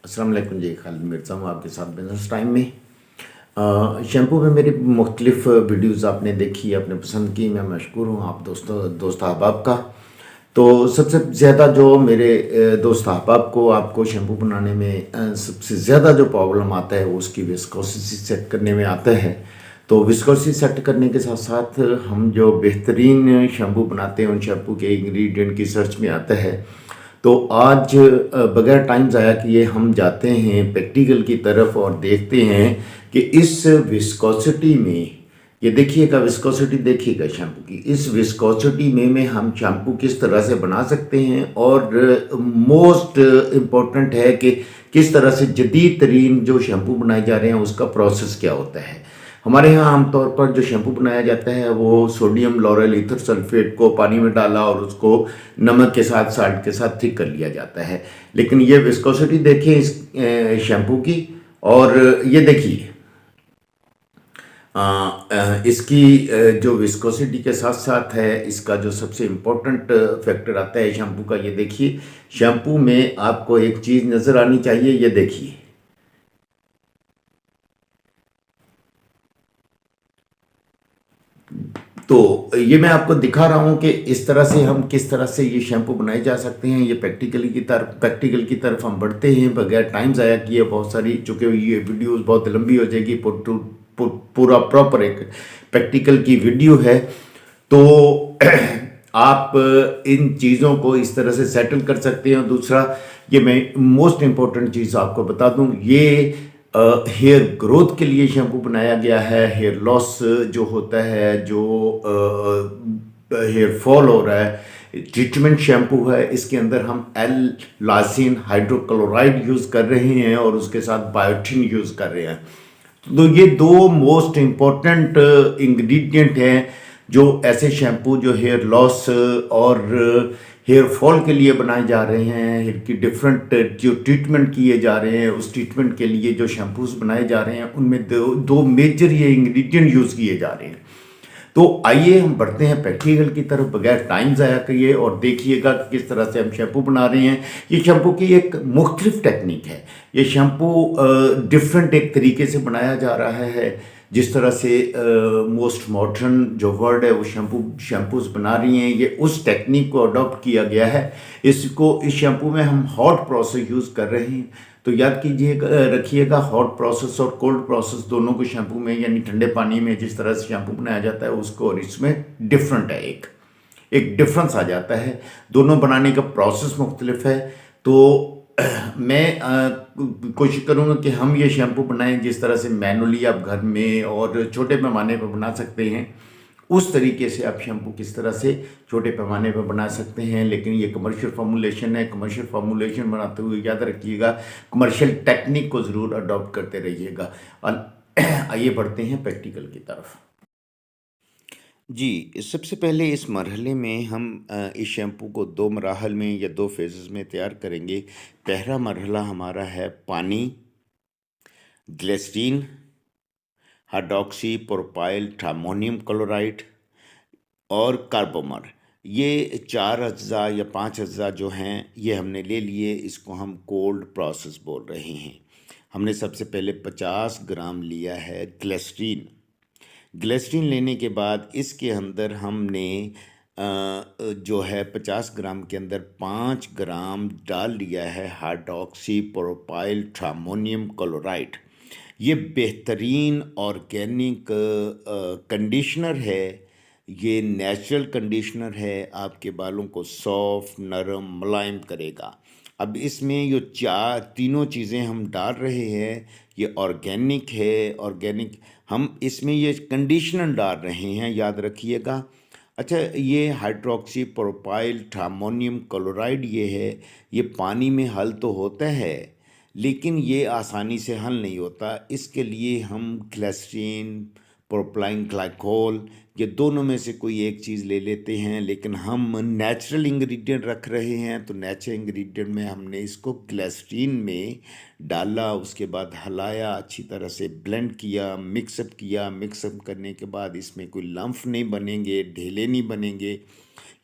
अस्सलाम वालेकुम जी, खालिद मिर्ज़ा हूँ आपके साथ बिज़नेस टाइम में। शैम्पू में मेरी मुख्तलिफ़ वीडियोज़ आपने देखी, आपने पसंद की, मैं मशकूर हूँ आप दोस्त अहबाब का। तो सबसे ज़्यादा जो मेरे दोस्त अहबाब को आपको शैम्पू बनाने में सबसे ज़्यादा जो प्रॉब्लम आता है वो उसकी विस्कोसिटी सेट करने में आता है। तो विस्कोसिटी सेट करने के साथ साथ हम जो बेहतरीन शैम्पू बनाते हैं उन शैम्पू के इंग्रेडिएंट की सर्च में आता है। तो आज बगैर टाइम ज़ाया किए हम जाते हैं प्रैक्टिकल की तरफ और देखते हैं कि इस विस्कोसिटी में, ये देखिएगा विस्कोसिटी देखिएगा शैम्पू की, इस विस्कोसिटी में हम शैम्पू किस तरह से बना सकते हैं और मोस्ट इम्पॉर्टेंट है कि किस तरह से जदीद तरीन जो शैम्पू बनाए जा रहे हैं उसका प्रोसेस क्या होता है। हमारे यहाँ आमतौर पर जो शैम्पू बनाया जाता है वो सोडियम लॉरेल ईथर सल्फेट को पानी में डाला और उसको नमक के साथ साल्ट के साथ थिक कर लिया जाता है। लेकिन ये विस्कोसिटी देखिए इस शैम्पू की, और ये देखिए इसकी जो विस्कोसिटी के साथ साथ है इसका जो सबसे इम्पोर्टेंट फैक्टर आता है शैम्पू का, ये देखिए शैम्पू में आपको एक चीज़ नज़र आनी चाहिए, ये देखिए तो ये मैं आपको दिखा रहा हूँ कि इस तरह से हम किस तरह से ये शैम्पू बनाए जा सकते हैं। ये प्रैक्टिकल की तरफ हम बढ़ते हैं बगैर टाइम ज़ाया किए। बहुत सारी, चूँकि ये वीडियोस बहुत लंबी हो जाएगी, पूरा प्रॉपर एक प्रैक्टिकल की वीडियो है। तो आप इन चीज़ों को इस तरह से सेटल कर सकते हैं। और दूसरा, ये मैं मोस्ट इम्पॉर्टेंट चीज़ आपको बता दूं, ये हेयर ग्रोथ के लिए शैम्पू बनाया गया है। हेयर लॉस जो होता है, जो हेयर फॉल हो रहा है, ट्रीटमेंट शैम्पू है। इसके अंदर हम एल लाइसिन हाइड्रोक्लोराइड यूज़ कर रहे हैं और उसके साथ बायोटिन यूज़ कर रहे हैं। तो ये दो मोस्ट इम्पॉर्टेंट इंग्रेडिएंट हैं जो ऐसे शैम्पू जो हेयर लॉस और हेयर फॉल के लिए बनाए जा रहे हैं, हेयर की डिफरेंट जो ट्रीटमेंट किए जा रहे हैं, उस ट्रीटमेंट के लिए जो शैम्पूस बनाए जा रहे हैं उनमें दो मेजर ये इंग्रेडिएंट यूज़ किए जा रहे हैं। तो आइए हम बढ़ते हैं प्रैक्टिकल की तरफ बगैर टाइम ज़ाया किए और देखिएगा कि किस तरह से हम शैम्पू बना रहे हैं। ये शैम्पू की एक मुख्तलिफ टेक्निक है। ये शैम्पू डिफरेंट एक तरीके से बनाया जा रहा है। जिस तरह से मोस्ट मॉडर्न जो वर्ड है वो शैम्पूज बना रही हैं, ये उस टेक्निक को अडॉप्ट किया गया है। इस शैम्पू में हम हॉट प्रोसेस यूज़ कर रहे हैं। तो याद कीजिएगा, रखिएगा, हॉट प्रोसेस और कोल्ड प्रोसेस दोनों को शैम्पू में, यानी ठंडे पानी में जिस तरह से शैम्पू बनाया जाता है उसको और इसमें डिफरेंट है, एक डिफरेंस आ जाता है। दोनों बनाने का प्रोसेस मुख्तलिफ है। तो मैं कोशिश करूँगा कि हम ये शैम्पू बनाएं जिस तरह से मैनुअली आप घर में और छोटे पैमाने पर बना सकते हैं, उस तरीके से आप शैम्पू किस तरह से छोटे पैमाने पर बना सकते हैं। लेकिन ये कमर्शियल फार्मूलेशन है। कमर्शियल फार्मूलेशन बनाते हुए याद रखिएगा, कमर्शियल टेक्निक को ज़रूर अडॉप्ट करते रहिएगा। और आइए बढ़ते हैं प्रैक्टिकल की तरफ। जी, सबसे पहले इस मरहले में हम इस शैम्पू को 2 मराहल में या 2 फ़ेज़ेस में तैयार करेंगे। पहला मरहला हमारा है पानी, glycerine, hydroxy propyl ammonium chloride और कार्बोमर। ये 4 अज्जा या 5 अज्जा जो हैं ये हमने ले लिए। इसको हम कोल्ड प्रोसेस बोल रहे हैं। हमने सबसे पहले 50 ग्राम लिया है ग्लिसरीन। ग्लिसरीन लेने के बाद इसके अंदर हमने जो है 50 ग्राम के अंदर 5 ग्राम डाल लिया है हाइड्रॉक्सी प्रोपाइल अमोनियम क्लोराइड। ये बेहतरीन ऑर्गेनिक कंडीशनर है। ये नेचुरल कंडीशनर है, आपके बालों को सॉफ्ट, नरम, मुलायम करेगा। अब इसमें ये तीनों चीज़ें हम डाल रहे हैं। ये ऑर्गेनिक है। ऑर्गेनिक हम इसमें ये कंडीशनर डाल रहे हैं, याद रखिएगा। अच्छा, ये हाइड्रॉक्सी प्रोपाइल अमोनियम क्लोराइड ये है, ये पानी में हल तो होता है लेकिन ये आसानी से हल नहीं होता। इसके लिए हम ग्लिसरीन, प्रोपाइलीन ग्लाइकोल ये दोनों में से कोई एक चीज़ ले लेते हैं, लेकिन हम नेचुरल इंग्रेडिएंट रख रहे हैं तो नेचुरल इंग्रेडिएंट में हमने इसको ग्लिसरीन में डाला, उसके बाद हलाया, अच्छी तरह से ब्लेंड किया, मिक्सअप किया। मिक्सअप करने के बाद इसमें कोई लम्फ नहीं बनेंगे, ढेले नहीं बनेंगे,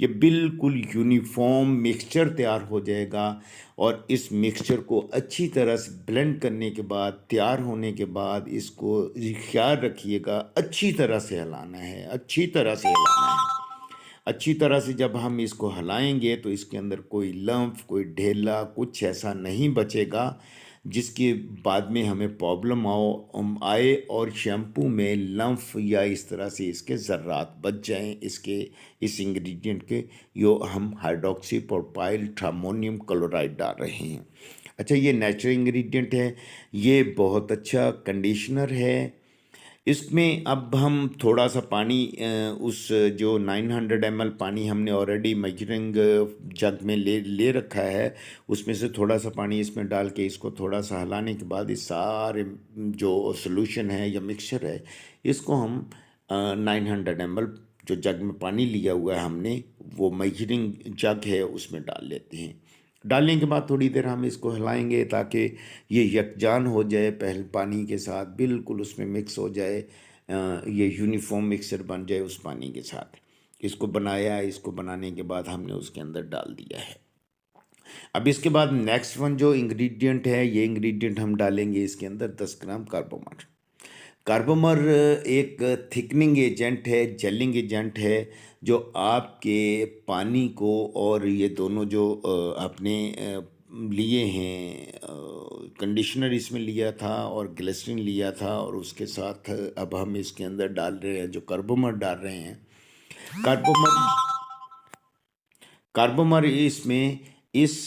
ये बिल्कुल यूनिफॉर्म मिक्सचर तैयार हो जाएगा। और इस मिक्सचर को अच्छी तरह से ब्लेंड करने के बाद, तैयार होने के बाद, इसको ख्याल रखिएगा अच्छी तरह से हिलाना है, अच्छी तरह से हिलाना है। अच्छी तरह से जब हम इसको हिलाएंगे तो इसके अंदर कोई लम्फ, कोई ढेला, कुछ ऐसा नहीं बचेगा जिसके बाद में हमें प्रॉब्लम आए और शैम्पू में लम्फ या इस तरह से इसके ज़र्रात बच जाएं। इसके इस इंग्रेडिएंट के यो हम हाइड्रोक्सी प्रोपाइल अमोनियम क्लोराइड डाल रहे हैं। अच्छा, ये नेचुरल इंग्रेडिएंट है, ये बहुत अच्छा कंडीशनर है। इसमें अब हम थोड़ा सा पानी उस जो 900 ml पानी हमने ऑलरेडी मेजरिंग जग में ले रखा है, उसमें से थोड़ा सा पानी इसमें डाल के इसको थोड़ा सा हिलाने के बाद इस सारे जो सॉल्यूशन है या मिक्सचर है, इसको हम 900 ml जो जग में पानी लिया हुआ है हमने, वो मेजरिंग जग है उसमें डाल लेते हैं। डालने के बाद थोड़ी देर हम इसको हिलाएंगे ताकि ये यकजान हो जाए, पहले पानी के साथ बिल्कुल उसमें मिक्स हो जाए, ये यूनिफॉर्म मिक्सचर बन जाए उस पानी के साथ। इसको बनाया, इसको बनाने के बाद हमने उसके अंदर डाल दिया है। अब इसके बाद नेक्स्ट वन जो इंग्रेडिएंट है, ये इंग्रेडिएंट हम डालेंगे इसके अंदर 10 ग्राम कार्बोमर। कार्बोमर एक थिकनिंग एजेंट है, जेलिंग एजेंट है, जो आपके पानी को और ये दोनों जो आपने लिए हैं, कंडीशनर इसमें लिया था और ग्लिसरीन लिया था, और उसके साथ अब हम इसके अंदर डाल रहे हैं जो कार्बोमर डाल रहे हैं। कार्बोमर इसमें इस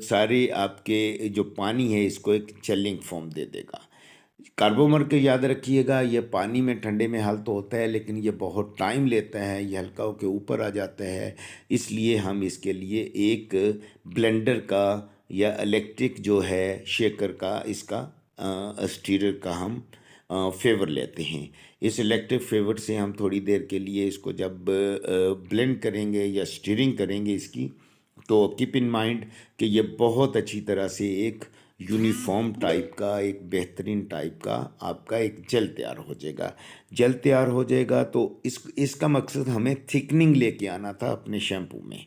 सारे आपके जो पानी है इसको एक जेलिंग फॉर्म दे देगा। कार्बोमर के याद रखिएगा, ये पानी में ठंडे में हल तो होता है, लेकिन ये बहुत टाइम लेता है, ये हल्का होकर ऊपर आ जाता है। इसलिए हम इसके लिए एक ब्लेंडर का या इलेक्ट्रिक जो है शेकर का, इसका स्टीरर का हम फेवर लेते हैं। इस इलेक्ट्रिक फेवर से हम थोड़ी देर के लिए इसको जब ब्लेंड करेंगे या स्टीरिंग करेंगे इसकी, तो कीप इन माइंड कि ये बहुत अच्छी तरह से एक यूनिफॉर्म टाइप का, एक बेहतरीन टाइप का आपका एक जेल तैयार हो जाएगा। जेल तैयार हो जाएगा तो इसका मकसद हमें थिकनिंग लेके आना था अपने शैम्पू में।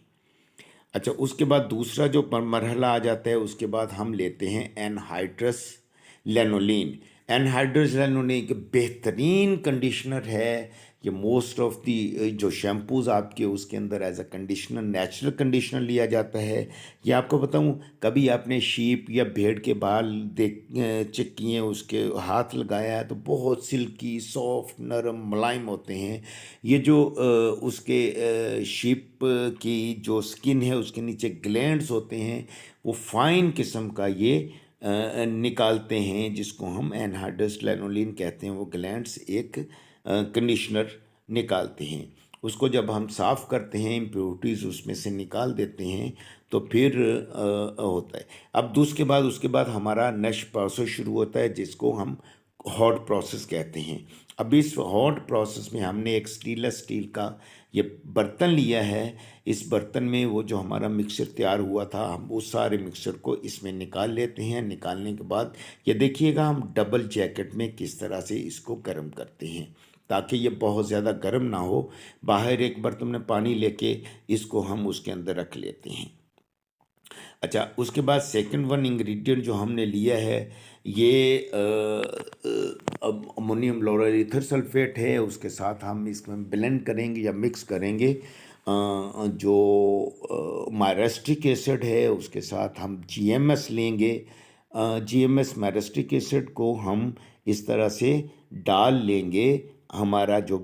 अच्छा, उसके बाद दूसरा जो मरहला आ जाता है, उसके बाद हम लेते हैं एनहाइड्रस लैनोलीन। एनहाइड्रस लैनोलीन एक बेहतरीन कंडीशनर है। ये मोस्ट ऑफ दी जो शैम्पूज़ आपके उसके अंदर as a conditioner, natural conditioner लिया जाता है। ये आपको बताऊं, कभी आपने शीप या भेड़ के बाल चेक किए, उसके हाथ लगाया है तो बहुत सिल्की, सॉफ्ट, नरम, मुलायम होते हैं। ये जो उसके शीप की जो स्किन है उसके नीचे ग्लैंड्स होते हैं, वो फाइन किस्म का ये निकालते हैं, जिसको हम एनहाइड्रस लैनोलीन कहते हैं। वो ग्लैंड्स एक कंडीशनर निकालते हैं। उसको जब हम साफ़ करते हैं, इम्प्योरिटीज़ उसमें से निकाल देते हैं, तो फिर होता है। अब उसके बाद हमारा नेक्स्ट प्रोसेस शुरू होता है, जिसको हम हॉट प्रोसेस कहते हैं। अब इस हॉट प्रोसेस में हमने एक स्टेनलेस स्टील का ये बर्तन लिया है। इस बर्तन में वो जो हमारा मिक्सचर तैयार हुआ था, हम वो सारे मिक्सचर को इसमें निकाल लेते हैं। निकालने के बाद ये देखिएगा हम डबल जैकेट में किस तरह से इसको गर्म करते हैं, ताकि ये बहुत ज़्यादा गर्म ना हो। बाहर एक बर्तन में पानी लेके इसको हम उसके अंदर रख लेते हैं। अच्छा, उसके बाद सेकंड वन इंग्रेडिएंट जो हमने लिया है, ये अमोनियम क्लोराइड ईथर सल्फेट है। उसके साथ हम इसमें ब्लेंड करेंगे या मिक्स करेंगे जो मायरेस्टिक एसिड है। उसके साथ हम जीएमएस लेंगे। जीएमएस मायरेस्टिक एसिड को हम इस तरह से डाल लेंगे हमारा जो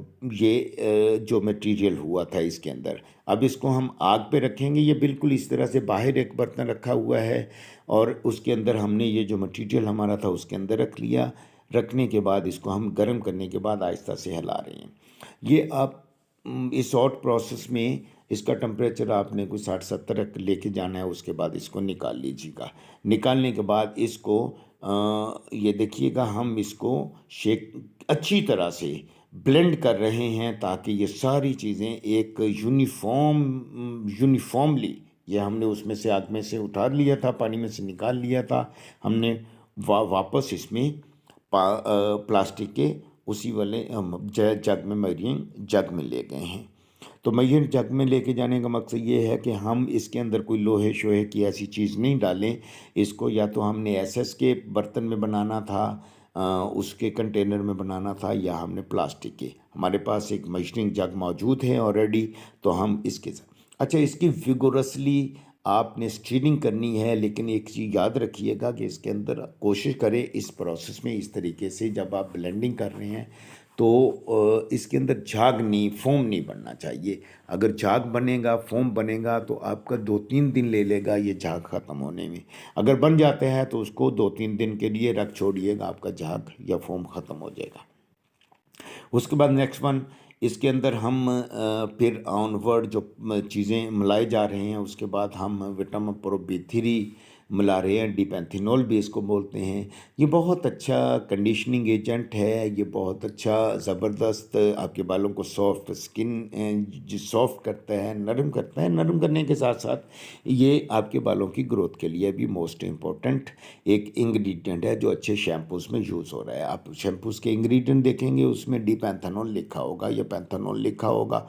मटेरियल हुआ था इसके अंदर। अब इसको हम आग पे रखेंगे। ये बिल्कुल इस तरह से बाहर एक बर्तन रखा हुआ है और उसके अंदर हमने ये जो मटेरियल हमारा था उसके अंदर रख लिया। रखने के बाद इसको हम गर्म करने के बाद आहिस्ता से हिला रहे हैं। ये आप इस हॉट प्रोसेस में इसका टेम्परेचर आपने कोई 60-70 लेके जाना है। उसके बाद इसको निकाल लीजिएगा। निकालने के बाद इसको ये देखिएगा हम इसको शेक अच्छी तरह से ब्लेंड कर रहे हैं ताकि ये सारी चीज़ें एक यूनिफॉर्मली, ये हमने उसमें से आग में से उतार लिया था, पानी में से निकाल लिया था, हमने वापस इसमें प्लास्टिक के उसी वाले जग में, मरीन जग में ले गए हैं। तो मरीन जग में लेके जाने का मकसद ये है कि हम इसके अंदर कोई लोहे शोहे की ऐसी चीज़ नहीं डालें। इसको या तो हमने एसएस के बर्तन में बनाना था, उसके कंटेनर में बनाना था, या हमने प्लास्टिक के, हमारे पास एक मशीनिंग जग मौजूद है ऑलरेडी, तो हम इसके साथ। अच्छा, इसकी विगोरसली आपने स्टीरिंग करनी है, लेकिन एक चीज़ याद रखिएगा कि इसके अंदर कोशिश करें इस प्रोसेस में इस तरीके से जब आप ब्लेंडिंग कर रहे हैं तो इसके अंदर झाग नहीं, फोम नहीं बनना चाहिए। अगर झाग बनेगा, फोम बनेगा तो आपका 2-3 दिन ले लेगा ये झाग ख़त्म होने में। अगर बन जाता है तो उसको 2-3 दिन के लिए रख छोड़िएगा, आपका झाग या फोम ख़त्म हो जाएगा। उसके बाद नेक्स्ट वन, इसके अंदर हम फिर ऑनवर्ड जो चीज़ें मिलाए जा रहे हैं, उसके बाद हम विटामिन प्रो B3 मिला रहे हैं, डिपेंथिनॉल भी इसको बोलते हैं। ये बहुत अच्छा कंडीशनिंग एजेंट है, ये बहुत अच्छा ज़बरदस्त आपके बालों को सॉफ्ट स्किन जो सॉफ्ट करता है, नरम करता है। नरम करने के साथ साथ ये आपके बालों की ग्रोथ के लिए भी मोस्ट इम्पॉर्टेंट एक इंग्रेडिएंट है जो अच्छे शैम्पूज़ में यूज़ हो रहा है। आप शैम्पूज़ के इंग्रेडिएंट देखेंगे, उसमें डिपेंथेनॉल लिखा होगा या पैंथेनॉल लिखा होगा।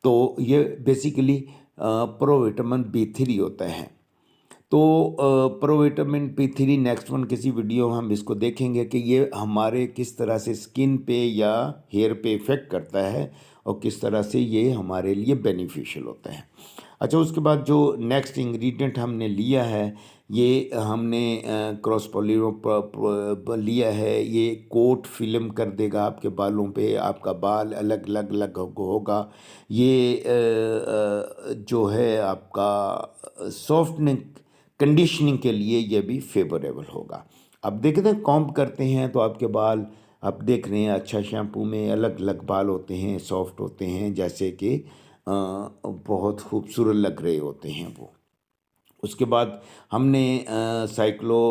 तो ये बेसिकली प्रोविटामिन B3 होता है। तो प्रोविटामिन B3 नेक्स्ट वन किसी वीडियो में हम इसको देखेंगे कि ये हमारे किस तरह से स्किन पे या हेयर पे इफ़ेक्ट करता है और किस तरह से ये हमारे लिए बेनिफिशियल होता है। अच्छा, उसके बाद जो नेक्स्ट इंग्रेडिएंट हमने लिया है, ये हमने क्रॉस पॉलीमर लिया है। ये कोट फिल्म कर देगा आपके बालों पे, आपका बाल अलग अलग अलग होगा। ये जो है आपका सॉफ्टनिंग कंडीशनिंग के लिए ये भी फेवरेबल होगा। अब देखते हैं कॉम्ब करते हैं तो आपके बाल, आप देख रहे हैं अच्छा शैम्पू में अलग अलग बाल होते हैं, सॉफ्ट होते हैं, जैसे कि बहुत खूबसूरत लग रहे होते हैं वो। उसके बाद हमने साइक्लो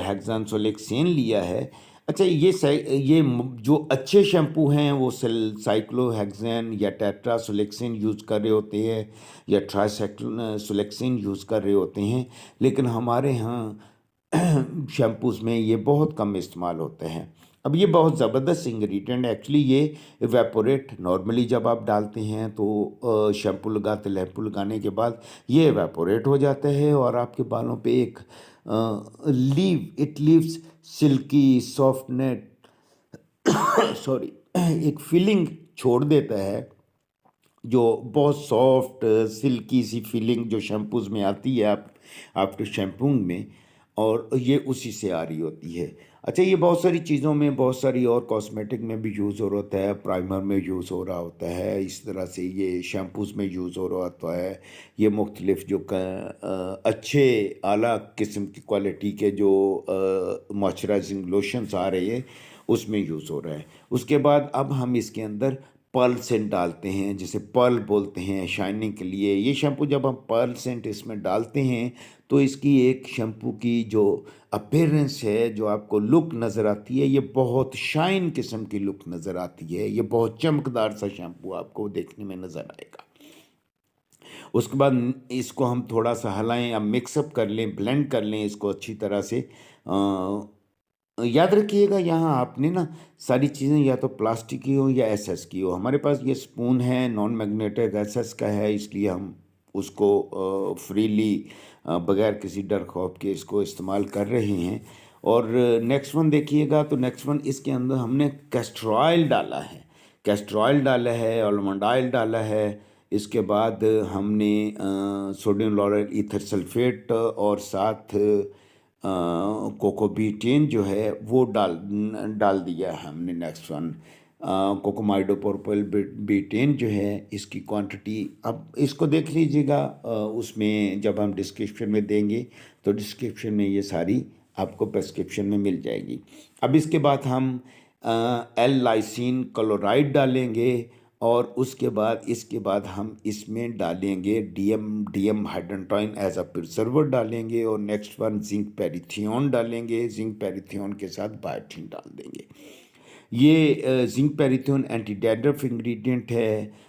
हेक्सानसोलेक्सेन लिया है। अच्छा, जो अच्छे शैम्पू हैं वो साइक्लोहेक्सेन या टेट्रासोलेक्सेन यूज़ कर रहे होते हैं या ट्राइसाइक्लोसोलेक्सेन यूज़ कर रहे होते हैं, लेकिन हमारे यहाँ शैम्पूज़ में ये बहुत कम इस्तेमाल होते हैं। अब ये बहुत ज़बरदस्त इंग्रेडिएंट है एक्चुअली। ये इवेपोरेट नॉर्मली जब आप डालते हैं तो शैम्पू लगाने के बाद ये इवेपोरेट हो जाता है और आपके बालों पे एक इट लीव्स सिल्की सॉफ्टनेट सॉरी एक फीलिंग छोड़ देता है, जो बहुत सॉफ्ट सिल्की सी फीलिंग जो शैम्पूज़ में आती है आप आफ्टर शैम्पूइंग में, और ये उसी से आ रही होती है। अच्छा, ये बहुत सारी चीज़ों में, बहुत सारी और कॉस्मेटिक में भी यूज़ हो रहा होता है, प्राइमर में यूज़ हो रहा होता है, इस तरह से ये शैम्पूज़ में यूज़ हो रहा होता है। ये मुख्तलिफ जो अच्छे आला किस्म की क्वालिटी के जो मॉइस्चराइजिंग लोशंस आ रहे हैं उसमें यूज़ हो रहा है। उसके बाद अब हम इसके अंदर पर्ल सेंट डालते हैं, जिसे पर्ल बोलते हैं शाइनिंग के लिए। ये शैम्पू जब हम पर्ल सेंट इसमें डालते हैं तो इसकी एक शैम्पू की जो अपीयरेंस है, जो आपको लुक नज़र आती है, ये बहुत शाइन किस्म की लुक नज़र आती है। ये बहुत चमकदार सा शैम्पू आपको देखने में नज़र आएगा। उसके बाद इसको हम थोड़ा सा हिलाएं, अब मिक्सअप कर लें, ब्लेंड कर लें इसको अच्छी तरह से। याद रखिएगा यहाँ आपने ना सारी चीज़ें या तो प्लास्टिक की हो या एसएस की हो। हमारे पास ये स्पून है नॉन मैग्नेटिक एसएस का है, इसलिए हम उसको फ्रीली बगैर किसी डर खौफ के इसको इस्तेमाल कर रहे हैं। और नेक्स्ट वन देखिएगा तो नेक्स्ट वन इसके अंदर हमने कैस्टर ऑयल डाला है, कैस्टर ऑयल डाला है, आलमंड ऑयल डाला है। इसके बाद हमने सोडियम लॉरेल ईथर सल्फेट और साथ कोकोबीटेन जो है वो डाल दिया है हमने। नेक्स्ट वन कोकोमाइडोप्रोपिल बीटेन जो है, इसकी क्वांटिटी अब इसको देख लीजिएगा, उसमें जब हम डिस्क्रिप्शन में देंगे तो डिस्क्रिप्शन में ये सारी आपको प्रेस्क्रिप्शन में मिल जाएगी। अब इसके बाद हम एल लाइसिन क्लोराइड डालेंगे और उसके बाद इसके बाद हम इसमें डालेंगे डीएम हाइड्रोटॉइन एज अ प्रिजर्वर डालेंगे और नेक्स्ट वन जिंक पेरिथियोन डालेंगे। जिंक पेरिथियोन के साथ बायोटिन डाल देंगे। ये जिंक पेरिथोन एंटी डैंड्रफ इंग्रेडिएंट है।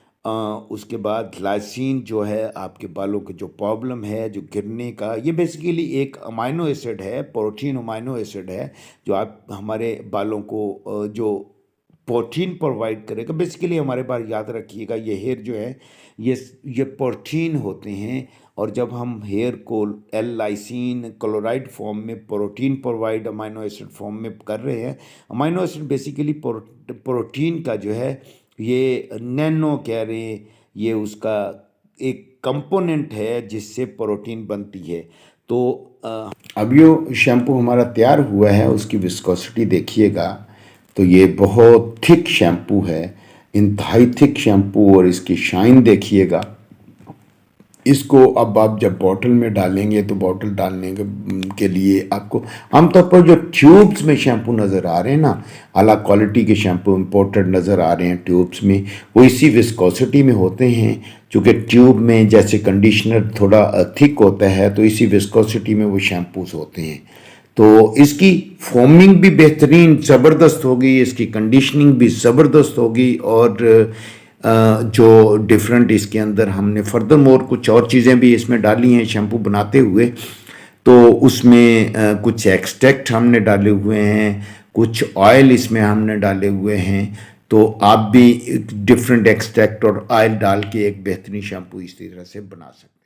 उसके बाद ग्लाइसिन जो है आपके बालों के जो प्रॉब्लम है जो गिरने का, ये बेसिकली एक अमाइनो एसिड है, प्रोटीन अमाइनो एसिड है जो आप हमारे बालों को जो प्रोटीन प्रोवाइड करेगा। बेसिकली हमारे पास याद रखिएगा ये हेयर जो है ये प्रोटीन होते हैं, और जब हम हेयर को एल लाइसिन क्लोराइड फॉर्म में protein provide amino acid form में कर रहे हैं। अमाइनो एसिड बेसिकली प्रोटीन का जो है ये नैनो कह रहे हैं, ये उसका एक कंपोनेंट है जिससे प्रोटीन बनती है। तो अब ये शैम्पू हमारा तैयार हुआ है, उसकी विस्कोसिटी देखिएगा तो ये बहुत थिक शैम्पू है, इंतहाई थिक शैम्पू, और इसकी शाइन देखिएगा। इसको अब आप जब बॉटल में डालेंगे तो बॉटल डालने के लिए आपको आमतौर पर जो ट्यूब्स में शैम्पू नज़र आ रहे हैं ना, आला क्वालिटी के शैम्पू इम्पोर्टेड नज़र आ रहे हैं ट्यूब्स में, वो इसी विस्कोसिटी में होते हैं। चूँकि ट्यूब में जैसे कंडीशनर थोड़ा थिक होता है तो इसी विस्कोसिटी में वो शैम्पूस होते हैं। तो इसकी फोमिंग भी बेहतरीन ज़बरदस्त होगी, इसकी कंडीशनिंग भी ज़बरदस्त होगी, और जो डिफरेंट इसके अंदर हमने फर्दर मोर कुछ और चीज़ें भी इसमें डाली हैं शैम्पू बनाते हुए। तो उसमें कुछ एक्सट्रैक्ट हमने डाले हुए हैं, कुछ ऑयल इसमें हमने डाले हुए हैं। तो आप भी डिफरेंट एक्सट्रैक्ट और ऑयल डाल के एक बेहतरीन शैम्पू इस तरह से बना सकते हैं।